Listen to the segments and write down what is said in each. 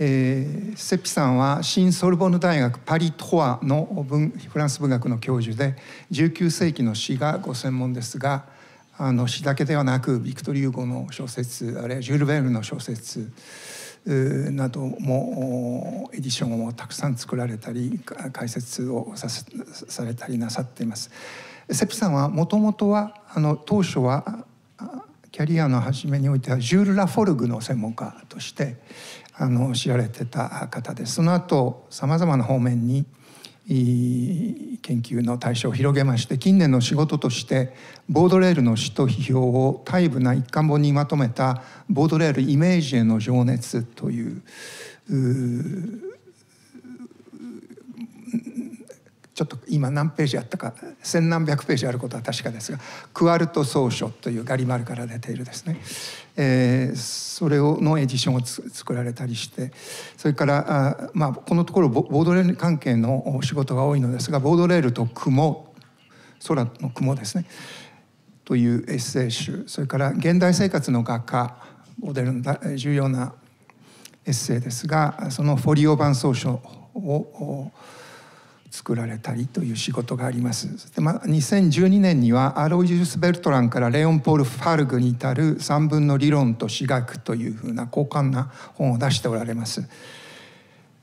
セピさんは新ソルボンヌ大学パリ3のフランス文学の教授で、19世紀の詩がご専門ですが、詩だけではなくビクトル・ユーゴの小説、あるいはジュール・ベルヌの小説などもエディションをたくさん作られたり解説をされたりなさっています。セピさんはもともとは当初はキャリアの初めにおいてはジュール・ラフォルグの専門家として知られてた方です。その後さまざまな方面に研究の対象を広げまして、近年の仕事としてボードレールの詩と批評を大部な一貫本にまとめた「ボードレールイメージへの情熱」というちょっと今何ページあったか千何百ページあることは確かですが、クワルト総書というガリマルから出ているですね、それのエディションを作られたりして、それからこのところボードレール関係の仕事が多いのですが、ボードレールと雲、空の雲ですねというエッセイ集、それから現代生活の画家、ボードレールの重要なエッセイですが、そのフォリオ版総書を作られたりという仕事があります。で、2012年にはアロイジウス・ベルトランからレオン・ポール・ファルグに至る三分の理論と詩学というふうな高価な本を出しておられます。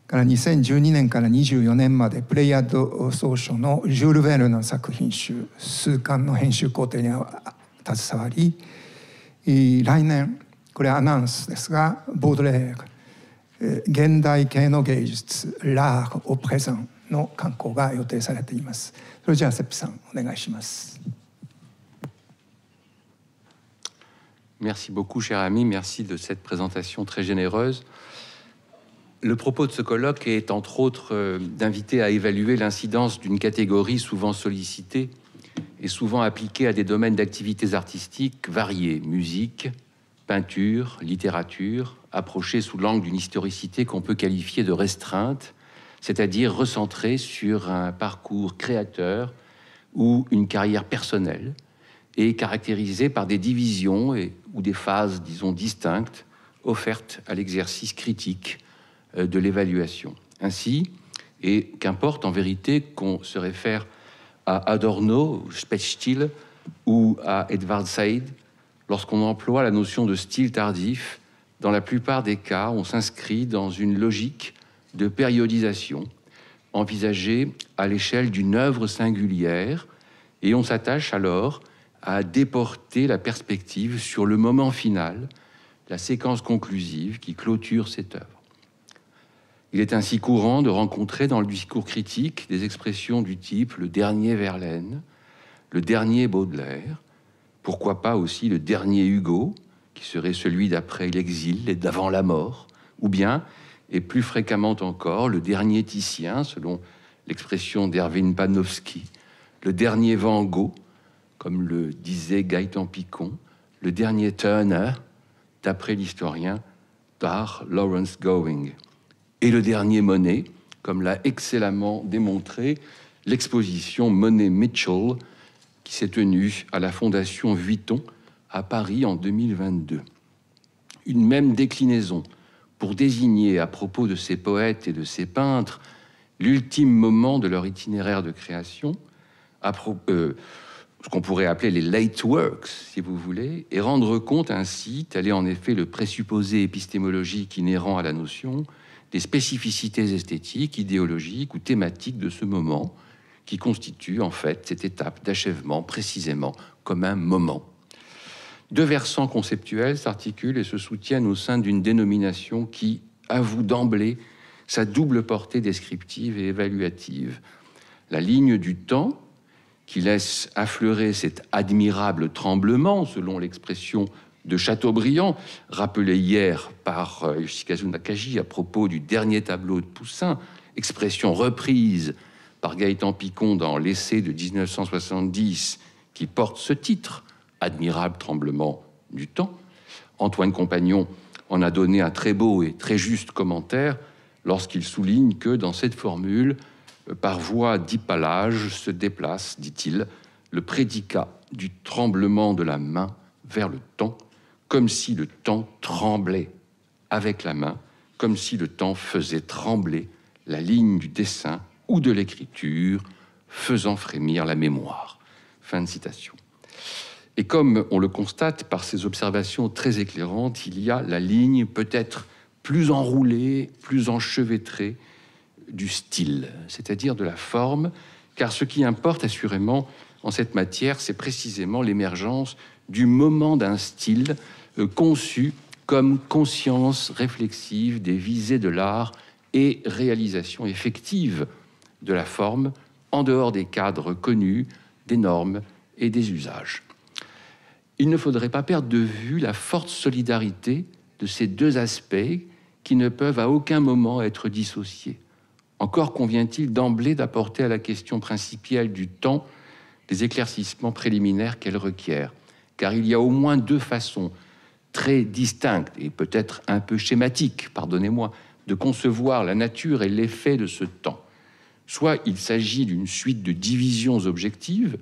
から2012年から24年までプレイヤード総書のジュール・ヴェルヌの作品集数巻の編集工程に携わり、来年これはアナウンスですが、ボードレール現代系の芸術ラー・オ・プレゼンの刊行が予定されています。それじゃあセッピさんお願いします。Merci beaucoup, cher ami. Merci de cette présentation très généreuse. Le propos de ce colloque est entre autres d'inviter à évaluer l'incidence d'une catégorie souvent sollicitée et souvent appliquée à des domaines d'activités artistiques variés, musique, peinture, littérature, approchée sous l'angle d'une historicité qu'on peut qualifier de restreinte, c'est-à-dire recentrée sur un parcours créateur ou une carrière personnelle, et caractérisée par des divisions ou des phases, disons, distinctes, offertes à l'exercice critique de l'évaluation. Ainsi, et qu'importe en vérité qu'on se réfère à Adorno, Spechthiel ou à Edward Said, lorsqu'on emploie la notion de style tardif, dans la plupart des cas, on s'inscrit dans une logique de périodisation envisagée à l'échelle d'une œuvre singulière, et on s'attache alors à déporter la perspective sur le moment final, la séquence conclusive qui clôture cette œuvre. Il est ainsi courant de rencontrer dans le discours critique des expressions du type « le dernier Verlaine »,« le dernier Baudelaire », pourquoi pas aussi le dernier Hugo, qui serait celui d'après l'exil et d'avant la mort, ou bien, et plus fréquemment encore, le dernier Titien, selon l'expression d'Erwin Panofsky, le dernier Van Gogh, comme le disait Gaëtan Picon, le dernier Turner, d'après l'historien d'art Lawrence Gowing, et le dernier Monet, comme l'a excellemment démontré l'exposition Monet-Mitchell, qui s'est tenue à la Fondation Vuitton à Paris en 2022. Une même déclinaison pour désigner à propos de ces poètes et de ces peintres l'ultime moment de leur itinéraire de création, ce qu'on pourrait appeler les late works, si vous voulez, et rendre compte ainsi, tel est en effet le présupposé épistémologique inhérent à la notion, des spécificités esthétiques, idéologiques ou thématiques de ce moment, qui constitue en fait cette étape d'achèvement précisément comme un moment. Deux versants conceptuels s'articulent et se soutiennent au sein d'une dénomination qui avoue d'emblée sa double portée descriptive et évaluative. La ligne du temps, qui laisse affleurer cet admirable tremblement, selon l'expression de Chateaubriand, rappelé hier par Yoshikazu Nakagi à propos du dernier tableau de Poussin, expression reprise par Gaëtan Picon dans l'essai de 1970 qui porte ce titre, Admirable tremblement du temps. Antoine Compagnon en a donné un très beau et très juste commentaire lorsqu'il souligne que dans cette formule, par voie d'hypallage se déplace, dit-il, le prédicat du tremblement de la main vers le temps, comme si le temps tremblait avec la main comme si le temps faisait trembler la ligne du dessin ou de l'écriture, faisant frémir la mémoire. » Fin de citation. Et comme on le constate par ces observations très éclairantes, il y a la ligne peut-être plus enroulée, plus enchevêtrée du style, c'est-à-dire de la forme, car ce qui importe assurément en cette matière, c'est précisément l'émergence du moment d'un style conçu comme conscience réflexive des visées de l'art et réalisation effective de la forme en dehors des cadres connus, des normes et des usages. Il ne faudrait pas perdre de vue la forte solidarité de ces deux aspects qui ne peuvent à aucun moment être dissociés. Encore convient-il d'emblée d'apporter à la question principielle du temps des éclaircissements préliminaires qu'elle requiert, car il y a au moins deux façons très distinctes et peut-être un peu schématiques, pardonnez-moi, de concevoir la nature et l'effet de ce temps. Soit il s'agit d'une suite de divisions objectives,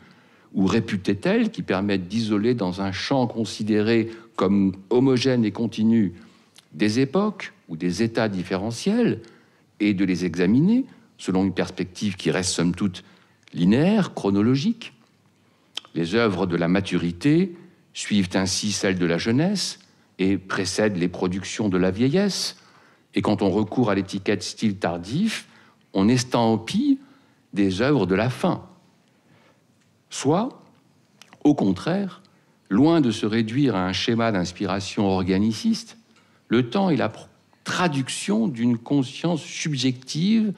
ou réputées telles, qui permettent d'isoler dans un champ considéré comme homogène et continu des époques ou des états différentiels, et de les examiner selon une perspective qui reste somme toute linéaire, chronologique. Les œuvres de la maturité suivent ainsi celles de la jeunesse et précèdent les productions de la vieillesse. Et quand on recourt à l'étiquette style tardif, on estampille des œuvres de la fin. Soit, au contraire, loin de se réduire à un schéma d'inspiration organiciste, le temps est la traduction d'une conscience subjective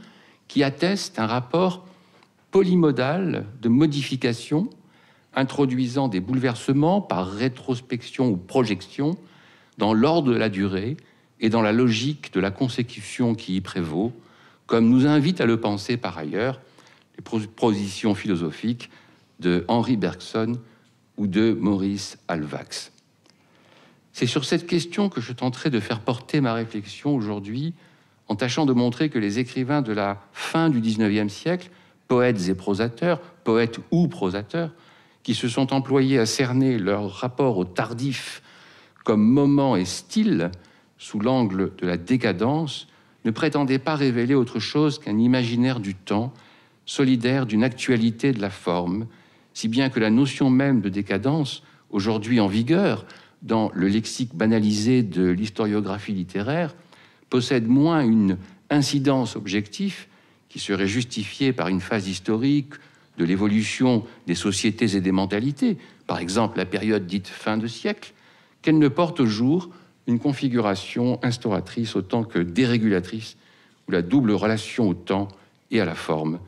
qui atteste un rapport polymodal de modification, introduisant des bouleversements par rétrospection ou projection dans l'ordre de la durée et dans la logique de la consécution qui y prévaut, comme nous invite à le penser par ailleurs les propositions philosophiques de Henri Bergson ou de Maurice Alvax. C'est sur cette question que je tenterai de faire porter ma réflexion aujourd'hui, en tâchant de montrer que les écrivains de la fin du XIXe siècle, poètes et prosateurs, poètes ou prosateurs, qui se sont employés à cerner leur rapport au tardif comme moment et style sous l'angle de la décadence, ne prétendaient pas révéler autre chose qu'un imaginaire du temps, solidaire d'une actualité de la forme, si bien que la notion même de décadence, aujourd'hui en vigueur, dans le lexique banalisé de l'historiographie littéraire, possède moins une incidence objective qui serait justifiée par une phase historique de l'évolution des sociétés et des mentalités, par exemple la période dite fin de siècle, qu'elle ne porte au jour une configuration instauratrice autant que dérégulatrice, où la double relation au temps et à la forme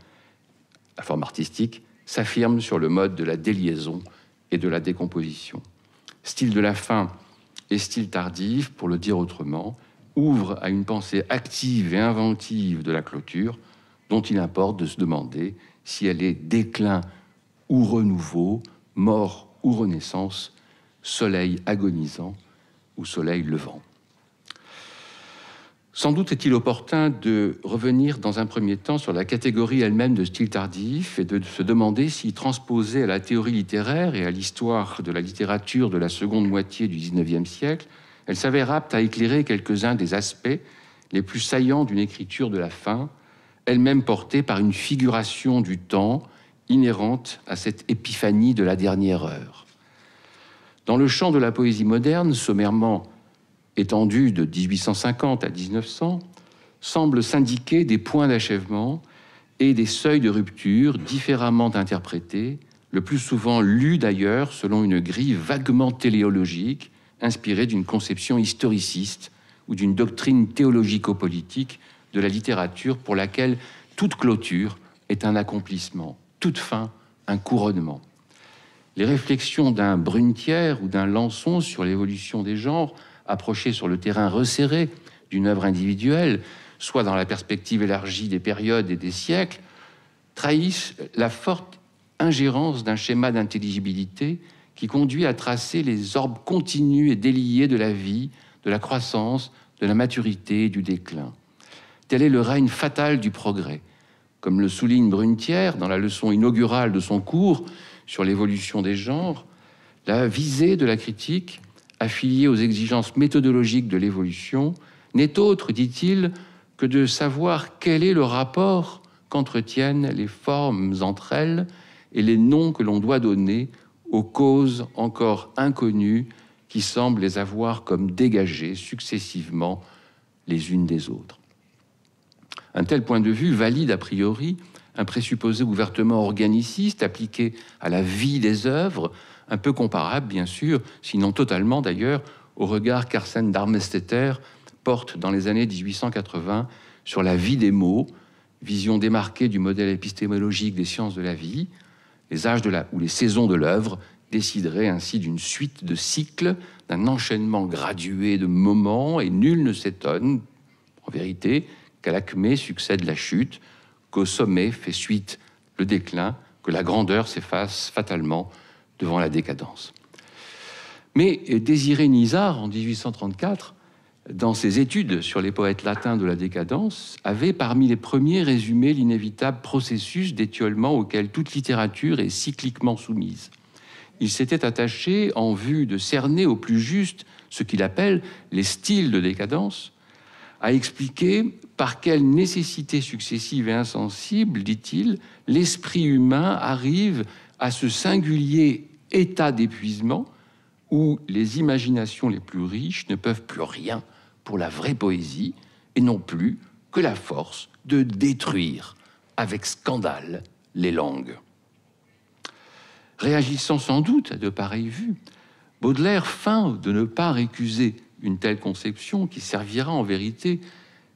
artistique, s'affirme sur le mode de la déliaison et de la décomposition. Style de la fin et style tardif, pour le dire autrement, ouvrent à une pensée active et inventive de la clôture, dont il importe de se demander si elle est déclin ou renouveau, mort ou renaissance, soleil agonisant ou soleil levant. Sans doute est-il opportun de revenir dans un premier temps sur la catégorie elle-même de style tardif et de se demander si, transposée à la théorie littéraire et à l'histoire de la littérature de la seconde moitié du XIXe siècle, elle s'avère apte à éclairer quelques-uns des aspects les plus saillants d'une écriture de la fin, elle-même portée par une figuration du temps inhérente à cette épiphanie de la dernière heure. Dans le champ de la poésie moderne, sommairement étendue de 1850 à 1900, semblent s'indiquer des points d'achèvement et des seuils de rupture différemment interprétés, le plus souvent lus d'ailleurs selon une grille vaguement téléologique, inspirée d'une conception historiciste ou d'une doctrine théologico-politique de la littérature pour laquelle toute clôture est un accomplissement, toute fin un couronnement. Les réflexions d'un Brunetière ou d'un Lançon sur l'évolution des genres, approchés sur le terrain resserré d'une œuvre individuelle, soit dans la perspective élargie des périodes et des siècles, trahissent la forte ingérence d'un schéma d'intelligibilité qui conduit à tracer les orbes continus et déliés de la vie, de la croissance, de la maturité et du déclin. Tel est le règne fatal du progrès. Comme le souligne Brunetière dans la leçon inaugurale de son cours sur l'évolution des genres, la visée de la critique, affiliée aux exigences méthodologiques de l'évolution, n'est autre, dit-il, que de savoir quel est le rapport qu'entretiennent les formes entre elles et les noms que l'on doit donner aux causes encore inconnues qui semblent les avoir comme dégagées successivement les unes des autres. Un tel point de vue valide a priori un présupposé ouvertement organiciste appliqué à la vie des œuvres, un peu comparable, bien sûr, sinon totalement d'ailleurs, au regard qu'Arsène Darmesteter porte dans les années 1880 sur la vie des mots, vision démarquée du modèle épistémologique des sciences de la vie. Les âges ou les saisons de l'œuvre décideraient ainsi d'une suite de cycles, d'un enchaînement gradué de moments, et nul ne s'étonne, en vérité, qu'à l'acmé succède la chute, qu'au sommet fait suite le déclin, que la grandeur s'efface fatalement devant la décadence. Mais Désiré Nisard, en 1834, dans ses études sur les poètes latins de la décadence, avait parmi les premiers résumé l'inévitable processus d'étiolement auquel toute littérature est cycliquement soumise. Il s'était attaché, en vue de cerner au plus juste ce qu'il appelle les styles de décadence, à expliquer par quelle nécessité successive et insensible, dit-il, l'esprit humain arrive à ce singulier état d'épuisement où les imaginations les plus riches ne peuvent plus rien pour la vraie poésie et non plus que la force de détruire avec scandale les langues. Réagissant sans doute à de pareilles vues, Baudelaire feint de ne pas récuser une telle conception qui servira en vérité,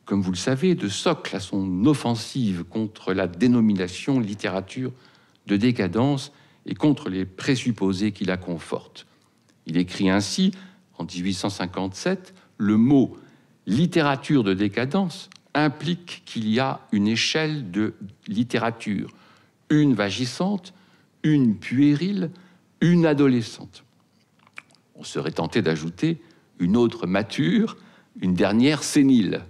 comme vous le savez, de socle à son offensive contre la dénomination littérature de décadence et contre les présupposés qui la confortent. Il écrit ainsi, en 1857, le mot « littérature de décadence » implique qu'il y a une échelle de littérature, une vagissante, une puérile, une adolescente. On serait tenté d'ajouter une autre mature, une dernière sénile.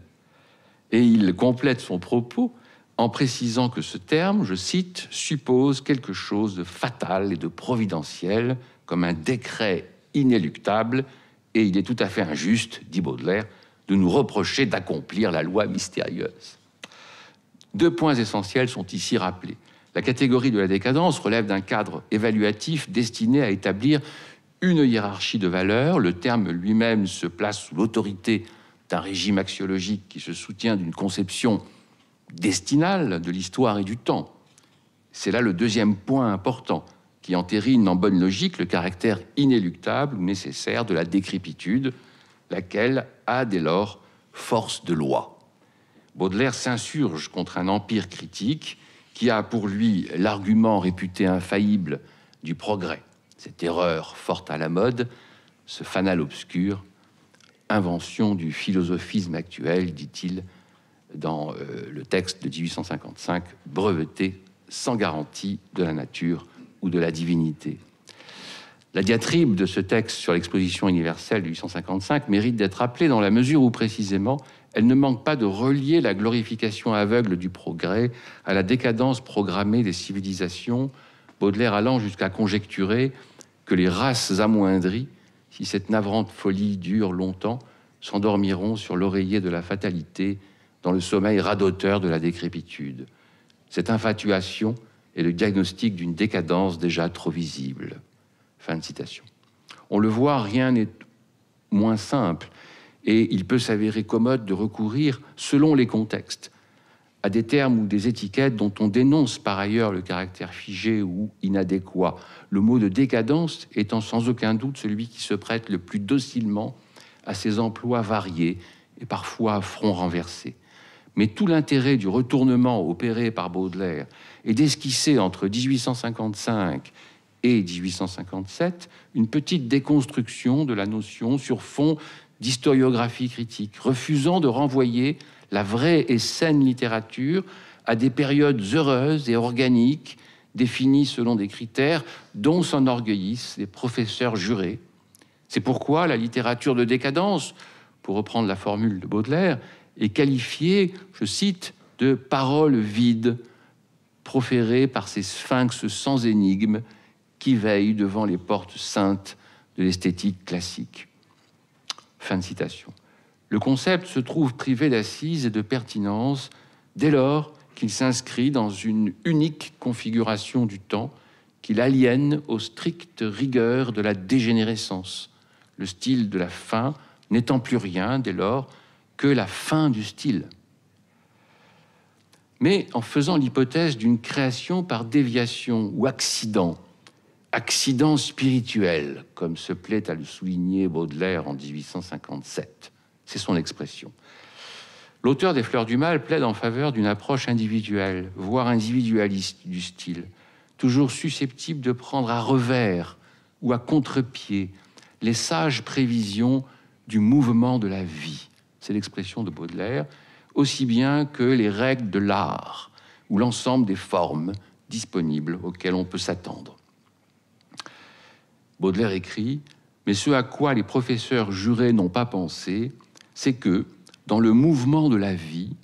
Et il complète son propos en précisant que ce terme, je cite, suppose quelque chose de fatal et de providentiel, comme un décret inéluctable, et il est tout à fait injuste, dit Baudelaire, de nous reprocher d'accomplir la loi mystérieuse. Deux points essentiels sont ici rappelés. La catégorie de la décadence relève d'un cadre évaluatif destiné à établir une hiérarchie de valeurs. Le terme lui-même se place sous l'autorité d'un régime axiologique qui se soutient d'une conception destinale de l'histoire et du temps. C'est là le deuxième point important qui entérine en bonne logique le caractère inéluctable ou nécessaire de la décrépitude, laquelle a dès lors force de loi. Baudelaire s'insurge contre un empire critique qui a pour lui l'argument réputé infaillible du progrès. Cette erreur forte à la mode, ce fanal obscur, invention du philosophisme actuel, dit-il, dans le texte de 1855, breveté sans garantie de la nature ou de la divinité. La diatribe de ce texte sur l'exposition universelle de 1855 mérite d'être rappelée dans la mesure où, précisément, elle ne manque pas de relier la glorification aveugle du progrès à la décadence programmée des civilisations, Baudelaire allant jusqu'à conjecturer que les races amoindries, si cette navrante folie dure longtemps, s'endormiront sur l'oreiller de la fatalité dans le sommeil radoteur de la décrépitude. Cette infatuation est le diagnostic d'une décadence déjà trop visible. Fin de citation. On le voit, rien n'est moins simple et il peut s'avérer commode de recourir, selon les contextes, à des termes ou des étiquettes dont on dénonce par ailleurs le caractère figé ou inadéquat. Le mot de décadence étant sans aucun doute celui qui se prête le plus docilement à ces emplois variés et parfois à front renversé. Mais tout l'intérêt du retournement opéré par Baudelaire est d'esquisser entre 1855 et 1857 une petite déconstruction de la notion sur fond d'historiographie critique, refusant de renvoyer la vraie et saine littérature à des périodes heureuses et organiques définies selon des critères dont s'enorgueillissent les professeurs jurés. C'est pourquoi la littérature de décadence, pour reprendre la formule de Baudelaire, est qualifiée, je cite, de paroles vides proférées par ces sphinx sans énigme qui veillent devant les portes saintes de l'esthétique classique. Fin de citation. Le concept se trouve privé d'assise et de pertinence dès lors qu'il s'inscrit dans une unique configuration du temps qui l'aliène aux strictes rigueurs de la dégénérescence, le style de la fin n'étant plus rien dès lors que la fin du style. Mais en faisant l'hypothèse d'une création par déviation ou accident spirituel, comme se plaît à le souligner Baudelaire en 1857, c'est son expression. L'auteur des Fleurs du Mal plaide en faveur d'une approche individuelle, voire individualiste du style, toujours susceptible de prendre à revers ou à contre-pied les sages prévisions du mouvement de la vie. C'est l'expression de Baudelaire, aussi bien que les règles de l'art ou l'ensemble des formes disponibles auxquelles on peut s'attendre. Baudelaire écrit « Mais ce à quoi les professeurs jurés n'ont pas pensé, c'est que, dans le mouvement de la vie,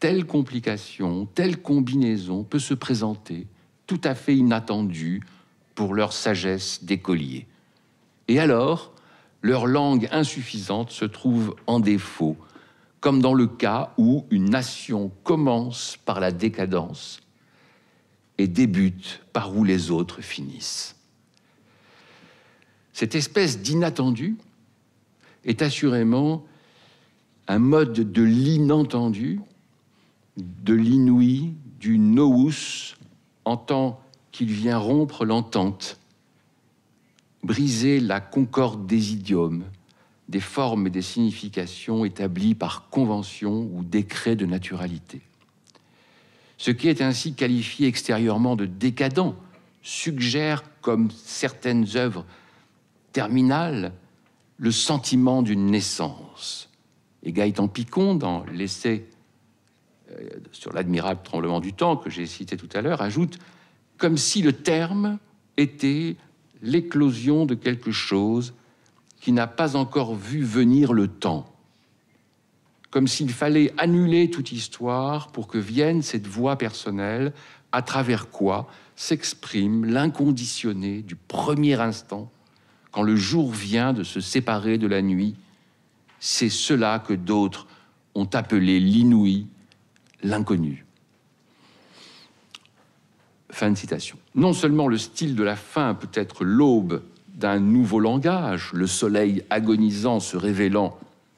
telle complication, telle combinaison peut se présenter tout à fait inattendue pour leur sagesse d'écolier. Et alors, leur langue insuffisante se trouve en défaut, comme dans le cas où une nation commence par la décadence et débute par où les autres finissent. » Cette espèce d'inattendu est assurément un mode de l'inentendu, de l'inouï, du nous, en tant qu'il vient rompre l'entente, briser la concorde des idiomes, des formes et des significations établies par convention ou décret de naturalité. Ce qui est ainsi qualifié extérieurement de décadent suggère, comme certaines œuvres terminales, le sentiment d'une naissance. Et Gaëtan Picon, dans l'essai sur l'admirable tremblement du temps que j'ai cité tout à l'heure, ajoute « comme si le terme était l'éclosion de quelque chose qui n'a pas encore vu venir le temps, comme s'il fallait annuler toute histoire pour que vienne cette voix personnelle à travers quoi s'exprime l'inconditionné du premier instant quand le jour vient de se séparer de la nuit. C'est cela que d'autres ont appelé l'inouï, l'inconnu. » Fin de citation. Non seulement le style de la fin peut être l'aube d'un nouveau langage, le soleil agonisant se révélant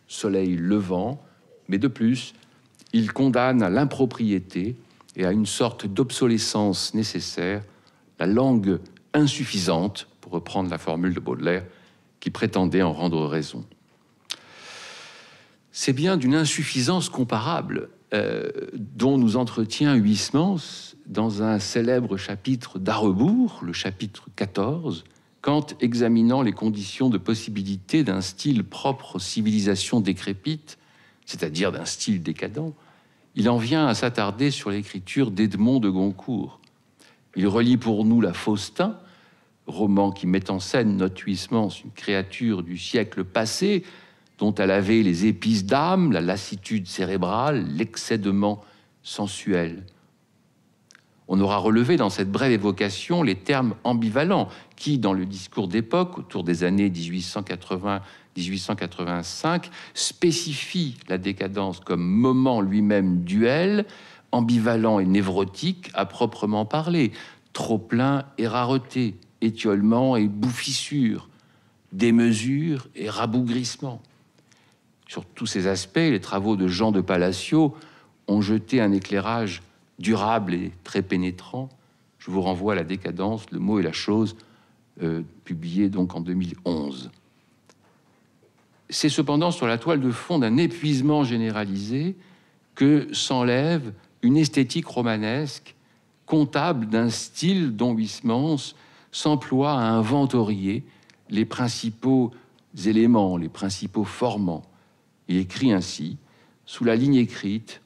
soleil levant, mais de plus, il condamne à l'impropriété et à une sorte d'obsolescence nécessaire la langue insuffisante, pour reprendre la formule de Baudelaire, qui prétendait en rendre raison. C'est bien d'une insuffisance comparable dont nous entretient Huysmans dans un célèbre chapitre d'Arrebourg, le chapitre 14, quand, examinant les conditions de possibilité d'un style propre aux civilisations décrépites, c'est-à-dire d'un style décadent, il en vient à s'attarder sur l'écriture d'Edmond de Goncourt. Il relie pour nous la Faustin, roman qui met en scène, note Huysmans, une créature du siècle passé, dont elle avait les épices d'âme, la lassitude cérébrale, l'excédement sensuel. On aura relevé dans cette brève évocation les termes ambivalents qui, dans le discours d'époque, autour des années 1880-1885, spécifient la décadence comme moment lui-même duel, ambivalent et névrotique à proprement parler, trop-plein et rareté, étiolement et bouffissure, démesure et rabougrissement. Sur tous ces aspects, les travaux de Jean de Palacio ont jeté un éclairage durable et très pénétrant. Je vous renvoie à La décadence, le mot et la chose, publié donc en 2011. C'est cependant sur la toile de fond d'un épuisement généralisé que s'enlève une esthétique romanesque, comptable d'un style dont Huysmans s'emploie à inventorier les principaux éléments, les principaux formants. Il écrit ainsi, sous la ligne écrite,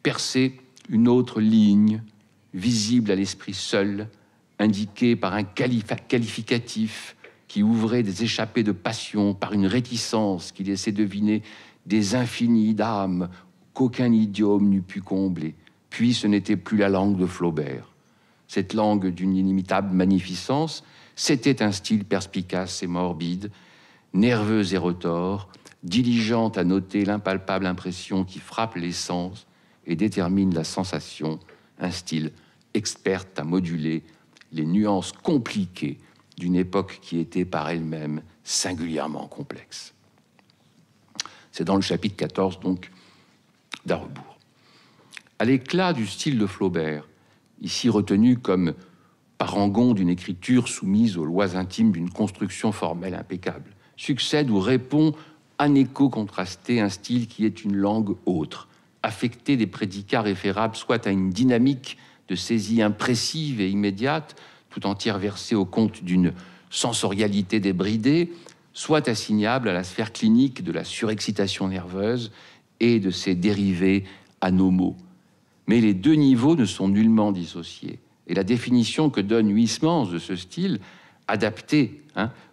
percer une autre ligne, visible à l'esprit seul, indiquée par un qualificatif qui ouvrait des échappées de passion, par une réticence qui laissait deviner des infinis d'âmes qu'aucun idiome n'eût pu combler. Puis ce n'était plus la langue de Flaubert. Cette langue d'une inimitable magnificence, c'était un style perspicace et morbide, nerveux et retors, diligente à noter l'impalpable impression qui frappe les sens et détermine la sensation, un style experte à moduler les nuances compliquées d'une époque qui était par elle-même singulièrement complexe. C'est dans le chapitre 14, donc, d'À rebours. À l'éclat du style de Flaubert, ici retenu comme parangon d'une écriture soumise aux lois intimes d'une construction formelle impeccable, succède ou répond un écho contrasté, un style qui est une langue autre, affecté des prédicats référables soit à une dynamique de saisie impressive et immédiate, tout entière versée au compte d'une sensorialité débridée, soit assignable à la sphère clinique de la surexcitation nerveuse et de ses dérivés anomaux. Mais les deux niveaux ne sont nullement dissociés. Et la définition que donne Huysmans de ce style, adapté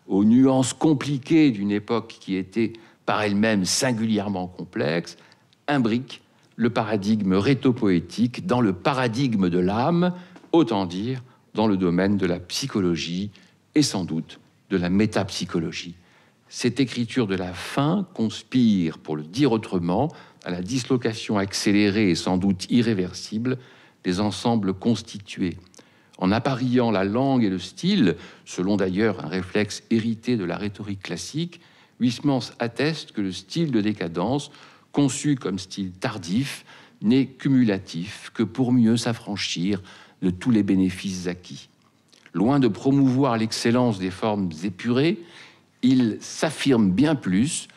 aux nuances compliquées d'une époque qui était par elle-même singulièrement complexe, imbrique le paradigme rhétopoétique dans le paradigme de l'âme, autant dire dans le domaine de la psychologie et sans doute de la métapsychologie. Cette écriture de la fin conspire, pour le dire autrement, à la dislocation accélérée et sans doute irréversible des ensembles constitués. En appariant la langue et le style, selon d'ailleurs un réflexe hérité de la rhétorique classique, Huysmans atteste que le style de décadence, conçu comme style tardif, n'est cumulatif que pour mieux s'affranchir de tous les bénéfices acquis. Loin de promouvoir l'excellence des formes épurées, il s'affirme bien plus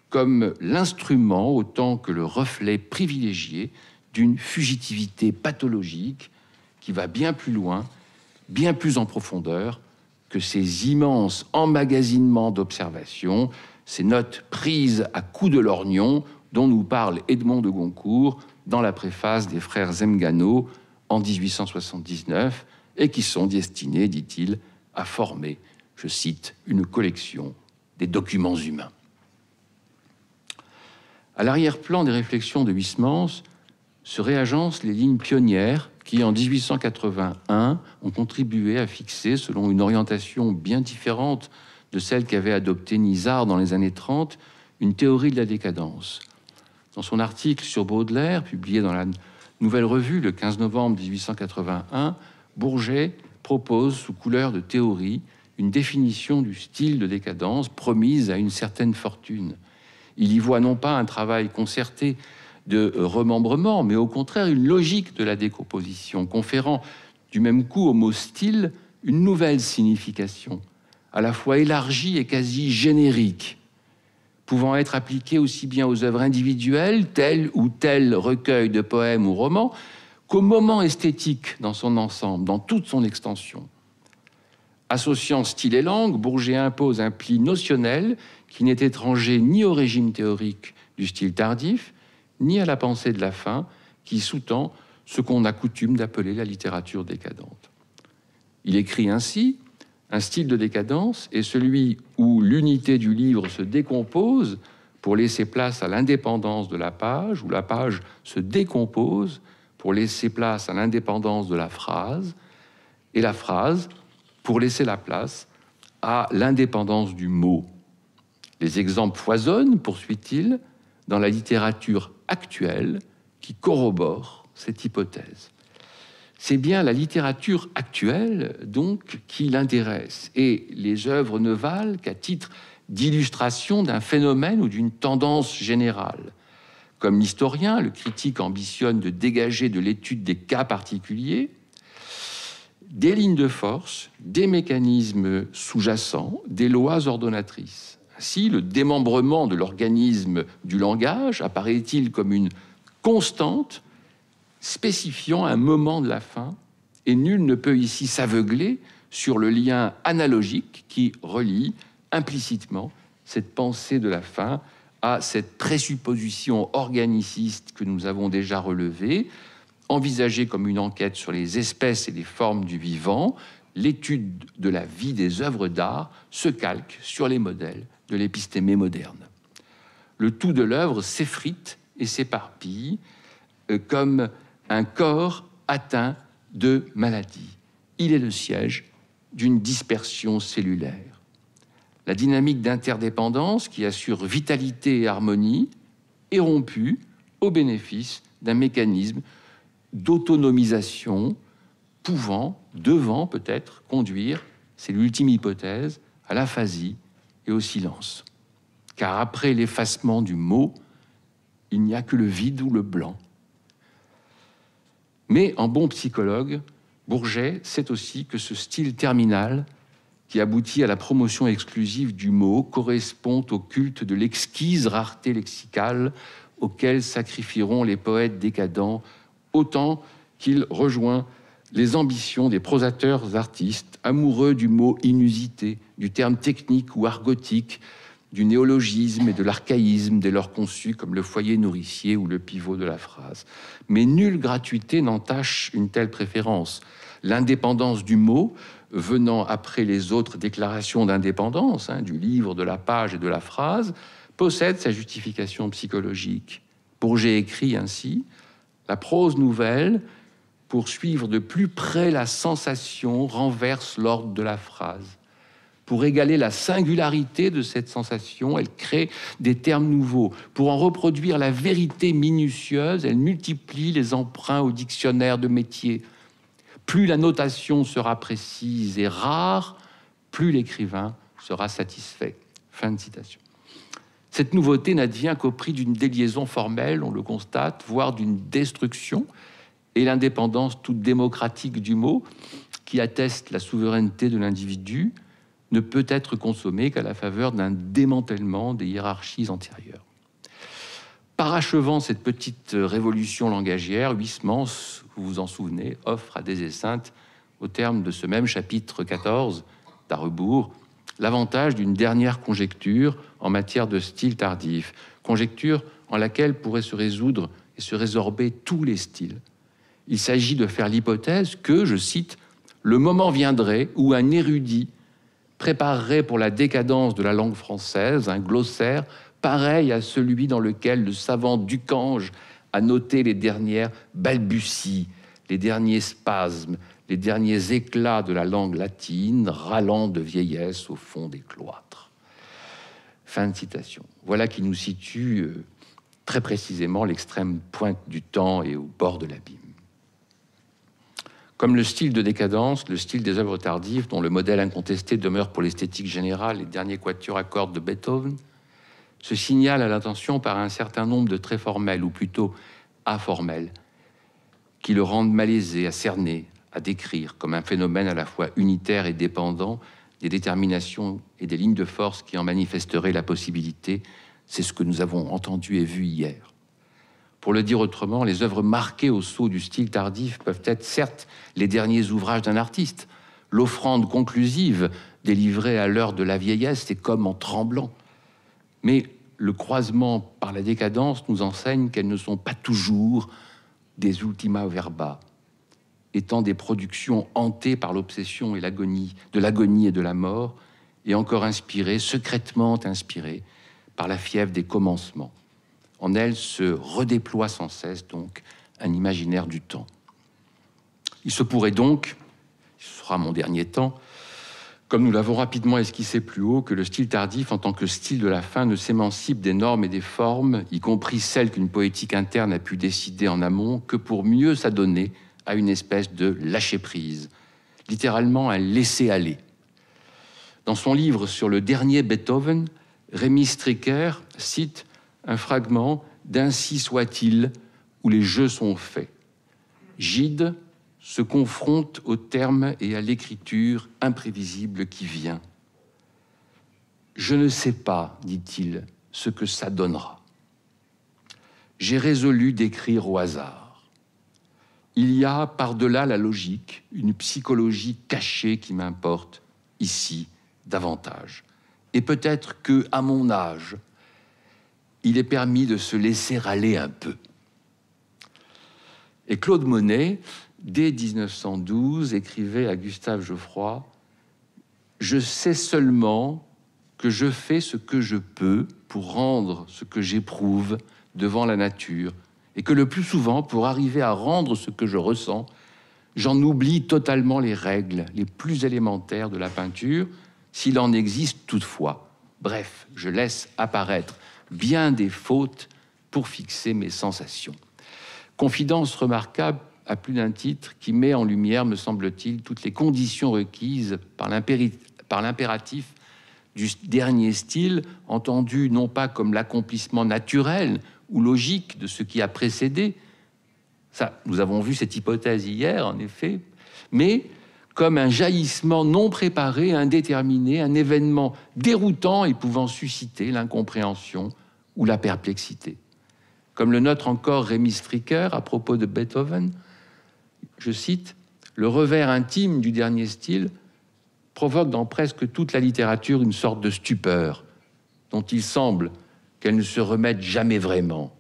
comme l'instrument autant que le reflet privilégié d'une fugitivité pathologique qui va bien plus loin, bien plus en profondeur que ces immenses emmagasinements d'observations, ces notes prises à coups de lorgnon dont nous parle Edmond de Goncourt dans la préface des frères Zemgano en 1879 et qui sont destinées, dit-il, à former, je cite, une collection des documents humains. À l'arrière-plan des réflexions de Huysmans se réagencent les lignes pionnières qui, en 1881, ont contribué à fixer, selon une orientation bien différente de celle qu'avait adoptée Nisard dans les années 30, une théorie de la décadence. Dans son article sur Baudelaire, publié dans la Nouvelle Revue le 15 novembre 1881, Bourget propose, sous couleur de théorie, une définition du style de décadence promise à une certaine fortune. Il y voit non pas un travail concerté de remembrement, mais au contraire une logique de la décomposition, conférant du même coup au mot style une nouvelle signification, à la fois élargie et quasi générique, pouvant être appliquée aussi bien aux œuvres individuelles, tel ou tel recueil de poèmes ou romans, qu'au moment esthétique dans son ensemble, dans toute son extension. Associant style et langue, Bourget impose un pli notionnel qui n'est étranger ni au régime théorique du style tardif, ni à la pensée de la fin, qui sous-tend ce qu'on a coutume d'appeler la littérature décadente. Il écrit ainsi: un style de décadence est celui où l'unité du livre se décompose pour laisser place à l'indépendance de la page, où la page se décompose pour laisser place à l'indépendance de la phrase, et la phrase pour laisser la place à l'indépendance du mot. Les exemples foisonnent, poursuit-il, dans la littérature actuelle qui corrobore cette hypothèse. C'est bien la littérature actuelle, donc, qui l'intéresse, et les œuvres ne valent qu'à titre d'illustration d'un phénomène ou d'une tendance générale. Comme l'historien, le critique ambitionne de dégager de l'étude des cas particuliers des lignes de force, des mécanismes sous-jacents, des lois ordonnatrices. Ainsi, le démembrement de l'organisme du langage apparaît-il comme une constante spécifiant un moment de la fin, et nul ne peut ici s'aveugler sur le lien analogique qui relie implicitement cette pensée de la fin à cette présupposition organiciste que nous avons déjà relevée, envisagée comme une enquête sur les espèces et les formes du vivant. L'étude de la vie des œuvres d'art se calque sur les modèles de l'épistémé moderne. Le tout de l'œuvre s'effrite et s'éparpille comme un corps atteint de maladie. Il est le siège d'une dispersion cellulaire. La dynamique d'interdépendance qui assure vitalité et harmonie est rompue au bénéfice d'un mécanisme d'autonomisation devant peut-être conduire, c'est l'ultime hypothèse, à l'aphasie et au silence. Car après l'effacement du mot, il n'y a que le vide ou le blanc. Mais en bon psychologue, Bourget sait aussi que ce style terminal qui aboutit à la promotion exclusive du mot correspond au culte de l'exquise rareté lexicale auquel sacrifieront les poètes décadents autant qu'il rejoint les ambitions des prosateurs artistes amoureux du mot inusité, du terme technique ou argotique, du néologisme et de l'archaïsme dès lors conçus comme le foyer nourricier ou le pivot de la phrase. Mais nulle gratuité n'entache une telle préférence. L'indépendance du mot, venant après les autres déclarations d'indépendance, du livre, de la page et de la phrase, possède sa justification psychologique. Bourget écrit ainsi « La prose nouvelle, pour suivre de plus près la sensation, renverse l'ordre de la phrase. Pour égaler la singularité de cette sensation, elle crée des termes nouveaux. Pour en reproduire la vérité minutieuse, elle multiplie les emprunts au dictionnaire de métier. Plus la notation sera précise et rare, plus l'écrivain sera satisfait. » Fin de citation. Cette nouveauté n'advient qu'au prix d'une déliaison formelle, on le constate, voire d'une destruction, et l'indépendance toute démocratique du mot, qui atteste la souveraineté de l'individu, ne peut être consommée qu'à la faveur d'un démantèlement des hiérarchies antérieures. Parachevant cette petite révolution langagière, Huysmans, vous vous en souvenez, offre à Des Esseintes, au terme de ce même chapitre 14 d'À rebours, l'avantage d'une dernière conjecture en matière de style tardif, conjecture en laquelle pourraient se résoudre et se résorber tous les styles. Il s'agit de faire l'hypothèse que, je cite, « le moment viendrait où un érudit préparerait pour la décadence de la langue française un glossaire pareil à celui dans lequel le savant Ducange a noté les dernières balbuties, les derniers spasmes, les derniers éclats de la langue latine, râlant de vieillesse au fond des cloîtres. » Fin de citation. Voilà qui nous situe très précisément l'extrême pointe du temps et au bord de l'abîme. Comme le style de décadence, le style des œuvres tardives, dont le modèle incontesté demeure pour l'esthétique générale les derniers quatuors à cordes de Beethoven, se signale à l'attention par un certain nombre de traits formels, ou plutôt informels, qui le rendent malaisé à cerner, à décrire, comme un phénomène à la fois unitaire et dépendant des déterminations et des lignes de force qui en manifesteraient la possibilité. C'est ce que nous avons entendu et vu hier. Pour le dire autrement, les œuvres marquées au sceau du style tardif peuvent être certes les derniers ouvrages d'un artiste. L'offrande conclusive délivrée à l'heure de la vieillesse, c'est comme en tremblant. Mais le croisement par la décadence nous enseigne qu'elles ne sont pas toujours des ultima verba, étant des productions hantées par l'obsession et l'agonie, de l'agonie et de la mort, et encore inspirées, secrètement inspirées, par la fièvre des commencements. En elles se redéploie sans cesse donc un imaginaire du temps. Il se pourrait donc, ce sera mon dernier temps, comme nous l'avons rapidement esquissé plus haut, que le style tardif, en tant que style de la fin, ne s'émancipe des normes et des formes, y compris celles qu'une poétique interne a pu décider en amont, que pour mieux s'adonner à une espèce de lâcher-prise, littéralement un laisser-aller. Dans son livre sur le dernier Beethoven, Rémy Stricker cite un fragment d'Ainsi soit-il, où les jeux sont faits. Gide se confronte au terme et à l'écriture imprévisible qui vient. Je ne sais pas, dit-il, ce que ça donnera. J'ai résolu d'écrire au hasard. Il y a par-delà la logique une psychologie cachée qui m'importe ici davantage. Et peut-être que, à mon âge, il est permis de se laisser aller un peu. Et Claude Monet, dès 1912, écrivait à Gustave Geoffroy « Je sais seulement que je fais ce que je peux pour rendre ce que j'éprouve devant la nature, et que le plus souvent, pour arriver à rendre ce que je ressens, j'en oublie totalement les règles les plus élémentaires de la peinture, s'il en existe toutefois. Bref, je laisse apparaître bien des fautes pour fixer mes sensations. Confidence remarquable à plus d'un titre qui met en lumière, me semble-t-il, toutes les conditions requises par l'impératif du dernier style, entendu non pas comme l'accomplissement naturel ou logique de ce qui a précédé, ça, nous avons vu cette hypothèse hier, en effet, mais comme un jaillissement non préparé, indéterminé, un événement déroutant et pouvant susciter l'incompréhension ou la perplexité. Comme le note encore Rémy Stricker à propos de Beethoven, je cite, « Le revers intime du dernier style provoque dans presque toute la littérature une sorte de stupeur dont il semble qu'elle ne se remette jamais vraiment,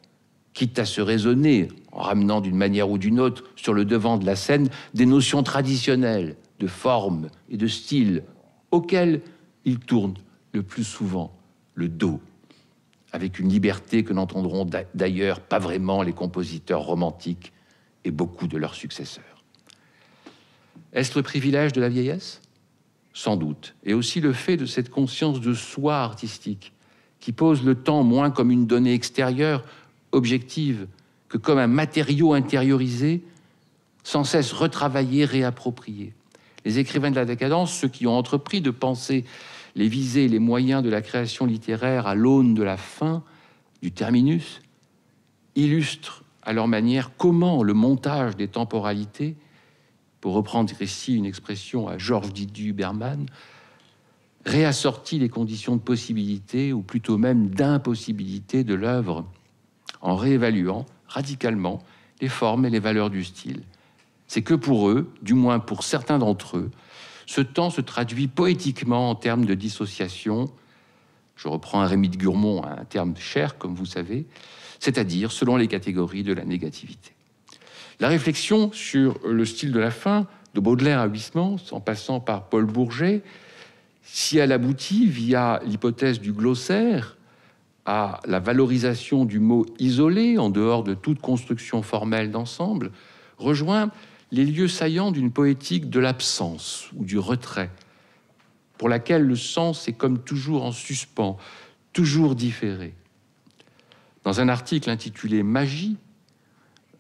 quitte à se raisonner en ramenant d'une manière ou d'une autre sur le devant de la scène des notions traditionnelles de forme et de style auxquelles il tourne le plus souvent le dos, avec une liberté que n'entendront d'ailleurs pas vraiment les compositeurs romantiques et beaucoup de leurs successeurs. Est-ce le privilège de la vieillesse ? Sans doute, et aussi le fait de cette conscience de soi artistique qui pose le temps moins comme une donnée extérieure, objective, que comme un matériau intériorisé, sans cesse retravaillé, réapproprié. Les écrivains de la décadence, ceux qui ont entrepris de penser les visées et les moyens de la création littéraire à l'aune de la fin, du terminus, illustrent à leur manière comment le montage des temporalités, pour reprendre ici une expression à Georges Didier Berman, réassortit les conditions de possibilité, ou plutôt même d'impossibilité de l'œuvre, en réévaluant radicalement les formes et les valeurs du style. C'est que pour eux, du moins pour certains d'entre eux, ce temps se traduit poétiquement en termes de dissociation. Je reprends un Rémy de Gurmont, un terme cher, comme vous savez, c'est-à-dire selon les catégories de la négativité. La réflexion sur le style de la fin, de Baudelaire à Huysmans, en passant par Paul Bourget, si elle aboutit via l'hypothèse du glossaire à la valorisation du mot isolé, en dehors de toute construction formelle d'ensemble, rejoint les lieux saillants d'une poétique de l'absence ou du retrait, pour laquelle le sens est comme toujours en suspens, toujours différé. Dans un article intitulé « Magie »,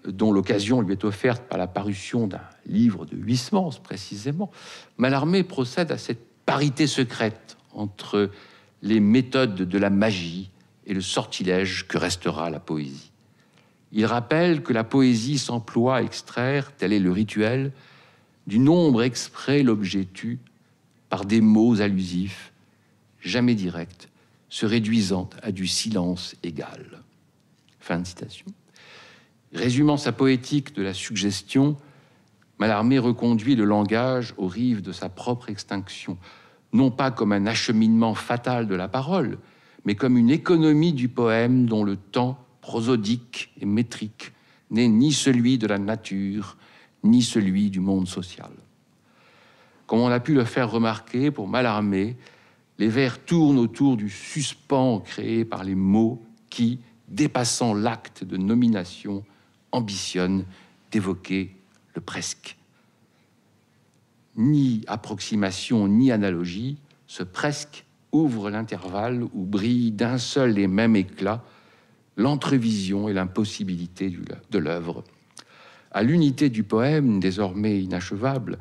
dont l'occasion lui est offerte par la parution d'un livre de Huysmans précisément, Mallarmé procède à cette parité secrète entre les méthodes de la magie et le sortilège que restera la poésie. Il rappelle que la poésie s'emploie à extraire, tel est le rituel, du nombre exprès l'objet tue par des mots allusifs, jamais directs, se réduisant à du silence égal. Fin de citation. Résumant sa poétique de la suggestion, Mallarmé reconduit le langage aux rives de sa propre extinction, non pas comme un acheminement fatal de la parole, mais comme une économie du poème dont le temps prosodique et métrique n'est ni celui de la nature, ni celui du monde social. Comme on a pu le faire remarquer pour Mallarmé, les vers tournent autour du suspens créé par les mots qui, dépassant l'acte de nomination, ambitionnent d'évoquer le presque. Ni approximation, ni analogie, ce presque ouvre l'intervalle où brille d'un seul et même éclat l'entrevision et l'impossibilité de l'œuvre. À l'unité du poème, désormais inachevable,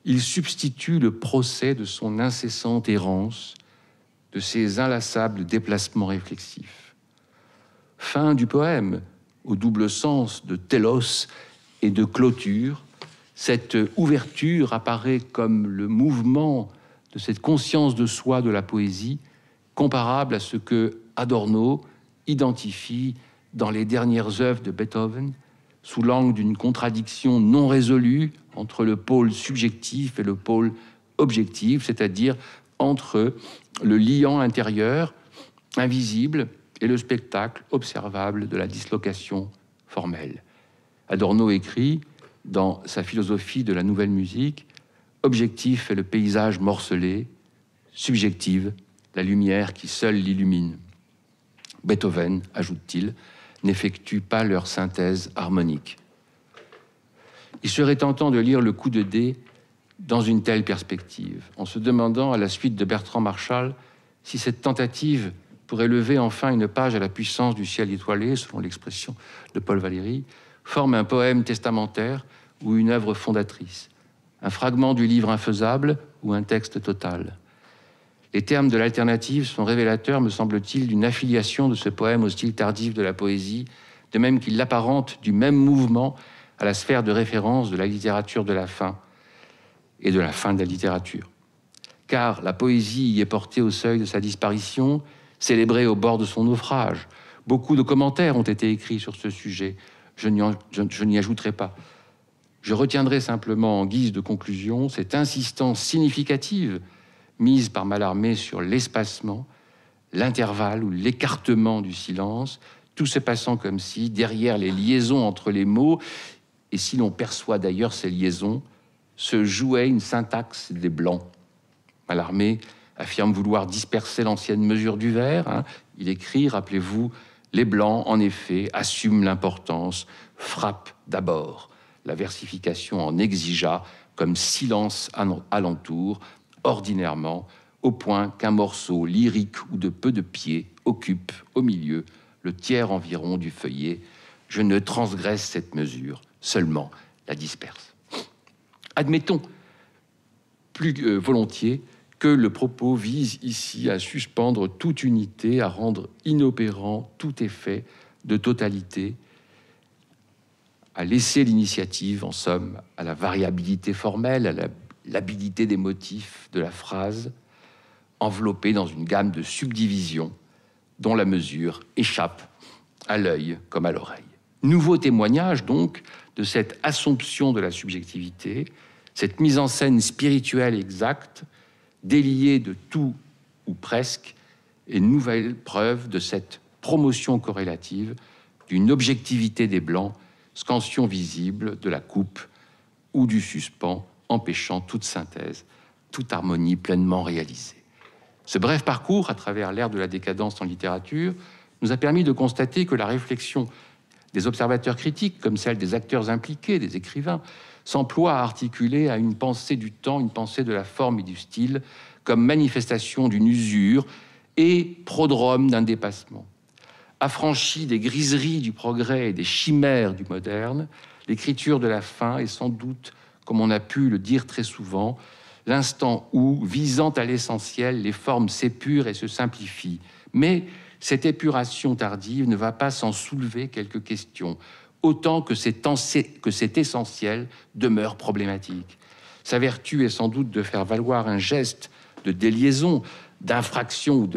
il substitue le procès de son incessante errance, de ses inlassables déplacements réflexifs. Fin du poème, au double sens de télos et de clôture, cette ouverture apparaît comme le mouvement de cette conscience de soi de la poésie, comparable à ce que Adorno identifie dans les dernières œuvres de Beethoven, sous l'angle d'une contradiction non résolue entre le pôle subjectif et le pôle objectif, c'est-à-dire entre le liant intérieur, invisible, et le spectacle observable de la dislocation formelle. Adorno écrit, dans sa philosophie de la nouvelle musique, « Objectif est le paysage morcelé, subjective, la lumière qui seule l'illumine. » Beethoven, ajoute-t-il, n'effectue pas leur synthèse harmonique. Il serait tentant de lire le coup de dé dans une telle perspective, en se demandant, à la suite de Bertrand Marchal, si cette tentative pourrait lever enfin une page à la puissance du ciel étoilé, selon l'expression de Paul Valéry, forme un poème testamentaire ou une œuvre fondatrice, un fragment du livre infaisable ou un texte total. Les termes de l'alternative sont révélateurs, me semble-t-il, d'une affiliation de ce poème au style tardif de la poésie, de même qu'il l'apparente du même mouvement à la sphère de référence de la littérature de la fin et de la fin de la littérature. Car la poésie y est portée au seuil de sa disparition, célébrée au bord de son naufrage. Beaucoup de commentaires ont été écrits sur ce sujet. Je n'y ajouterai pas. Je retiendrai simplement en guise de conclusion cette insistance significative mise par Mallarmé sur l'espacement, l'intervalle ou l'écartement du silence, tout se passant comme si, derrière les liaisons entre les mots, et si l'on perçoit d'ailleurs ces liaisons, se jouait une syntaxe des Blancs. Mallarmé affirme vouloir disperser l'ancienne mesure du vers. Il écrit, rappelez-vous, « Les Blancs, en effet, assument l'importance, frappent d'abord. La versification en exigea comme silence alentour, ordinairement, au point qu'un morceau lyrique ou de peu de pieds occupe au milieu le tiers environ du feuillet. Je ne transgresse cette mesure, seulement la disperse. » Admettons plus volontiers que le propos vise ici à suspendre toute unité, à rendre inopérant tout effet de totalité, à laisser l'initiative, en somme, à la variabilité formelle, à la l'habilité des motifs de la phrase, enveloppée dans une gamme de subdivisions dont la mesure échappe à l'œil comme à l'oreille. Nouveau témoignage, donc, de cette assomption de la subjectivité, cette mise en scène spirituelle exacte, déliée de tout ou presque, et nouvelle preuve de cette promotion corrélative d'une objectivité des Blancs, scansion visible de la coupe ou du suspens, empêchant toute synthèse, toute harmonie pleinement réalisée. Ce bref parcours à travers l'ère de la décadence en littérature nous a permis de constater que la réflexion des observateurs critiques, comme celle des acteurs impliqués, des écrivains, s'emploie à articuler à une pensée du temps, une pensée de la forme et du style, comme manifestation d'une usure et prodrome d'un dépassement. Affranchie des griseries du progrès et des chimères du moderne, l'écriture de la fin est sans doute, comme on a pu le dire très souvent, l'instant où, visant à l'essentiel, les formes s'épurent et se simplifient. Mais cette épuration tardive ne va pas sans soulever quelques questions, autant que cet essentiel demeure problématique. Sa vertu est sans doute de faire valoir un geste de déliaison, d'infraction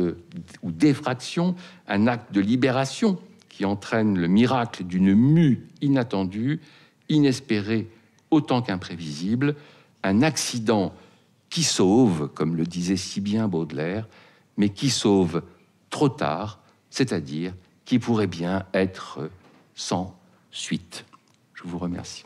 ou d'effraction, un acte de libération qui entraîne le miracle d'une mue inattendue, inespérée autant qu'imprévisible, un accident qui sauve, comme le disait si bien Baudelaire, mais qui sauve trop tard, c'est-à-dire qui pourrait bien être sans suite. Je vous remercie.